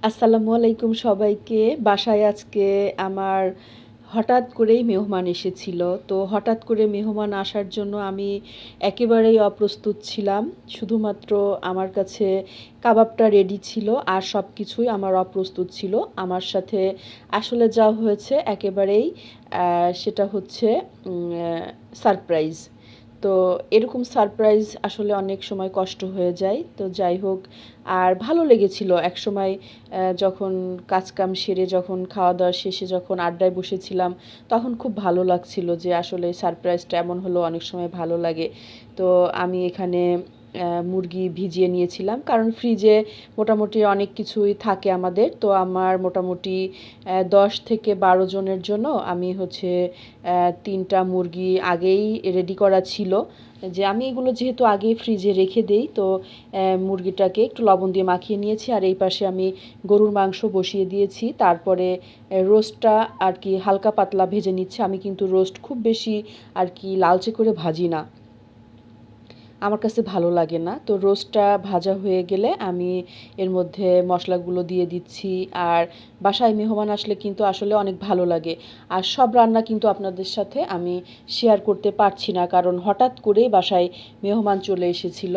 আসসালামু আলাইকুম সবাইকে। বাসায় আজকে আমার হঠাৎ করেই মেহমান এসেছিল। তো হঠাৎ করে মেহমান আসার জন্য আমি একেবারেই অপ্রস্তুত ছিলাম। শুধুমাত্র আমার কাছে কাবাবটা রেডি ছিল আর সব কিছুই আমার অপ্রস্তুত ছিল। আমার সাথে আসলে যা হয়েছে একেবারেই সেটা হচ্ছে সারপ্রাইজ। তো এরকম সারপ্রাইজ আসলে অনেক সময় কষ্ট হয়ে যায়। তো যাই হোক, আর ভালো লেগেছিল একসময় যখন কাজকাম সেরে যখন খাওয়া-দাওয়া শেষে যখন আড্ডায় বসেছিলাম, তখন খুব ভালো লাগছিল যে আসলে সারপ্রাইজটা এমন হলো, অনেক সময় ভালো লাগে। তো আমি এখানে মুরগি ভিজিয়ে নিয়েছিলাম। কারণ ফ্রিজে মোটামুটি অনেক কিছুই থাকে আমাদের। তো আমার মোটামুটি ১০ থেকে ১২ জনের জন্য আমি হচ্ছে ৩ টা মুরগি আগেই রেডি করা ছিল। যে আমি এগুলো যেহেতু আগেই ফ্রিজে রেখে দেই, তো মুরগিটাকে একটু লবণ দিয়ে মাখিয়ে নিয়েছি। আর এই পাশে আমি গরুর মাংস বসিয়ে দিয়েছি। তারপরে রোস্টটা আর কি হালকা পাতলা ভেজে নিচ্ছি। আমি কিন্তু রোস্ট খুব বেশি আর কি লালচে করে ভাজি না। আমার কাছে ভালো লাগে না। তো রোস্টটা ভাজা হয়ে গেলে আমি এর মধ্যে মশলাগুলো দিয়ে দিচ্ছি। আর বাসায় মেহমান আসলে কিন্তু আসলে অনেক ভালো লাগে। আর সব রান্না কিন্তু আপনাদের সাথে আমি শেয়ার করতে পারছি না। কারণ হঠাৎ করেই বাসায় মেহমান চলে এসেছিল।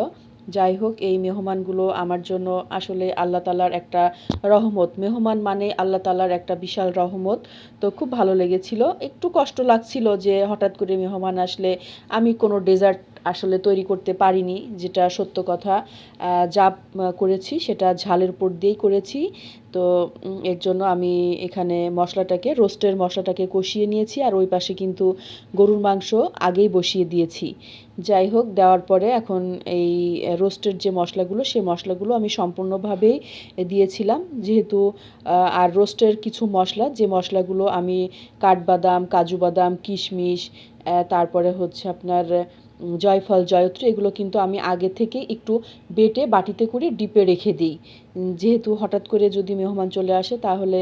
যাই হোক, এই মেহমানগুলো আমার জন্য আসলে আল্লাহ তাআলার একটা রহমত। মেহমান মানে আল্লাহ তাআলার একটা বিশাল রহমত। তো খুব ভালো লেগেছিল। একটু কষ্ট লাগছিল যে হঠাৎ করে মেহমান আসলে আমি কোনো ডেজার্ট আসলে তৈরি করতে পারিনি, যেটা সত্য কথা। যা করেছি সেটা ঝালের উপর দিয়েই করেছি। তো এর জন্য আমি এখানে রোস্টের মশলাটাকে কষিয়ে নিয়েছি। আর ওই পাশে কিন্তু গরুর মাংস আগেই বসিয়ে দিয়েছি। যাই হোক, দেওয়ার পরে এখন এই রোস্টের যে মশলাগুলো, সেই মশলাগুলো আমি সম্পূর্ণভাবেই দিয়েছিলাম। যেহেতু আর রোস্টের কিছু মশলা, যে মশলাগুলো আমি কাঠবাদাম, কাজু বাদাম, কিশমিশ, তারপরে হচ্ছে আপনার জয়ফল, জয়ত্রী, এগুলো কিন্তু আমি আগে থেকে একটু বেটে বাটিতে করে ডিপে রেখে দিই। যেহেতু হঠাৎ করে যদি মেহমান চলে আসে তাহলে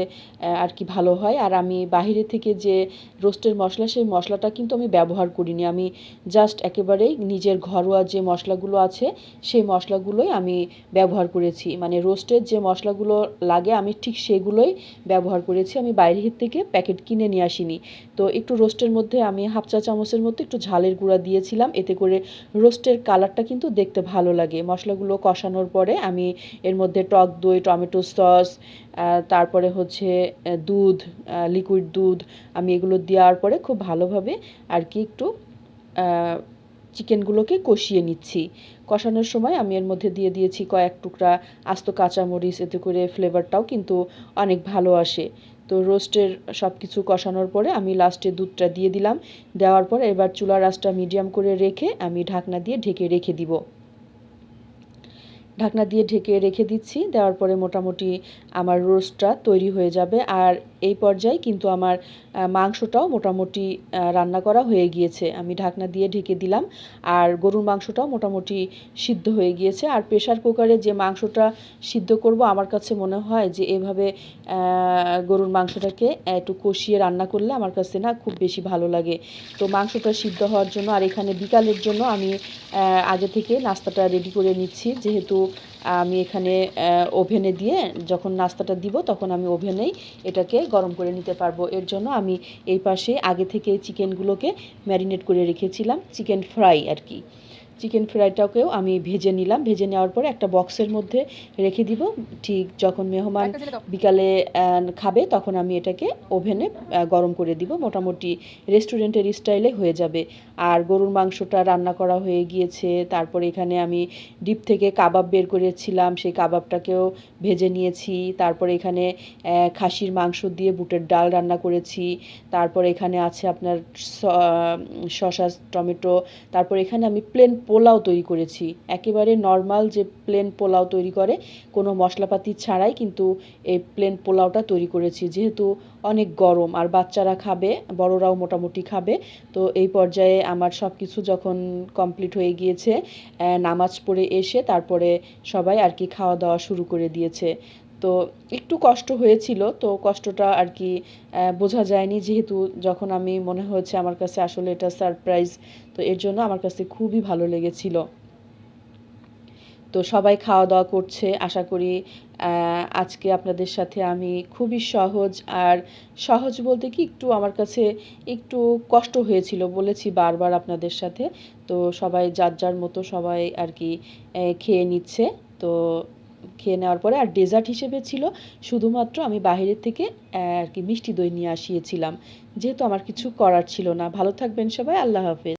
আর কি ভালো হয়। আর আমি বাহিরে থেকে যে রোস্টের মশলা, সেই মশলাটা কিন্তু আমি ব্যবহার করিনি। আমি জাস্ট একেবারেই নিজের ঘরোয়া যে মশলাগুলো আছে সেই মশলাগুলোই আমি ব্যবহার করেছি। মানে রোস্টের যে মশলাগুলো লাগে আমি ঠিক সেগুলোই ব্যবহার করেছি। আমি বাইরে থেকে প্যাকেট কিনে নিয়ে আসিনি। তো একটু রোস্টের মধ্যে আমি হাফ চা চামচের মতো একটু ঝালের গুঁড়া দিয়েছিলাম। এতে করে রোস্টের কালারটা কিন্তু দেখতে ভালো লাগে। মশলাগুলো কষানোর পরে আমি এর মধ্যে টক দই, টমেটো সস, তারপরে হচ্ছে দুধ, লিকুইড দুধ, আমি এগুলো দেওয়ার পরে খুব ভালোভাবে আর কি একটু চিকেনগুলোকে কষিয়ে নিচ্ছি। কষানোর সময় আমি এর মধ্যে দিয়ে দিয়েছি কয়েক টুকরা আস্ত কাঁচামরিচ। এতে করে ফ্লেভারটাও কিন্তু অনেক ভালো আসে। তো রোস্টের সব কিছু কষানোর পরে আমি লাস্টে দুধটা দিয়ে দিলাম। দেওয়ার পর এবার চুলার আঁচটা মিডিয়াম করে রেখে আমি ঢাকনা দিয়ে ঢেকে রেখে দিব। ঢাকনা দিয়ে ঢেকে রেখে দিচ্ছি। দেওয়ার পরে মোটামুটি আমার রোস্টটা তৈরি হয়ে যাবে। আর এই পর্যায়ে কিন্তু আমার মাংসটাও মোটামুটি রান্না করা হয়ে গিয়েছে। আমি ঢাকনা দিয়ে ঢেকে দিলাম। আর গরুর মাংসটাও মোটামুটি সিদ্ধ হয়ে গিয়েছে। আর প্রেশার কুকারে যে মাংসটা সিদ্ধ করব, আমার কাছে মনে হয় যে এভাবে গরুর মাংসটাকে একটু কষিয়ে রান্না করলে আমার কাছে না খুব বেশি ভালো লাগে। তো মাংসটা সিদ্ধ হওয়ার জন্য আর এখানে বিকালের জন্য আমি আগে থেকে নাস্তাটা রেডি করে নিচ্ছি। যেহেতু আমি এখানে ওভেনে দিয়ে যখন নাস্তাটা দিব তখন আমি ওভেনেই এটাকে গরম করে নিতে পারবো। এর জন্য আমি এই পাশে আগে থেকে চিকেনগুলোকে ম্যারিনেট করে রেখেছিলাম, চিকেন ফ্রাই আর কি। চিকেন ফ্রাইটাকেও আমি ভেজে নিলাম। ভেজে নেওয়ার পরে একটা বক্সের মধ্যে রেখে দিব। ঠিক যখন মেহমান বিকালে খাবে তখন আমি এটাকে ওভেনে গরম করে দিব। মোটামুটি রেস্টুরেন্টের স্টাইলে হয়ে যাবে। আর গরুর মাংসটা রান্না করা হয়ে গিয়েছে। তারপরে এখানে আমি ডিপ থেকে কাবাব বের করেছিলাম, সেই কাবাবটাকেও ভেজে নিয়েছি। তারপরে এখানে খাসির মাংস দিয়ে বুটের ডাল রান্না করেছি। তারপরে এখানে আছে আপনার শসা, টমেটো। তারপর এখানে আমি প্লেন পোলাও তৈরি করেছি। একেবারে নর্মাল যে প্লেন পোলাও তৈরি করে, কোনো মশলাপাতি ছাড়াই কিন্তু এই প্লেন পোলাওটা তৈরি করেছি। যেহেতু অনেক গরম আর বাচ্চারা খাবে, বড়রাও মোটামুটি খাবে। তো এই পর্যায়ে আমার সব কিছু যখন কমপ্লিট হয়ে গিয়েছে, নামাজ পড়ে এসে তারপরে সবাই আর কি খাওয়া দাওয়া শুরু করে দিয়েছে। তো একটু কষ্ট হয়েছিল। তো কষ্টটা আর কি বোঝা যায়নি, যেহেতু যখন আমি মনে হয়েছে আমার কাছে আসলে এটা সারপ্রাইজ। তো এর জন্য আমার কাছে খুবই ভালো লেগেছিল। তো সবাই খাওয়া দাওয়া করছে, আশা করি আজকে আপনাদের সাথে আমি খুবই সহজ, আর সহজ বলতে কি একটু আমার কাছে একটু কষ্ট হয়েছিল, বলেছি বারবার আপনাদের সাথে। তো সবাই যার যার মতো সবাই আর কি খেয়ে নিচ্ছে। তো খেয়ে নেওয়ার পরে আর ডেজার্ট হিসেবে ছিল শুধুমাত্র আমি বাইরের থেকে আর কি মিষ্টি দই নিয়ে আসিয়েছিলাম, যেহেতু আমার কিছু করার ছিল না। ভালো থাকবেন সবাই, আল্লাহ হাফেজ।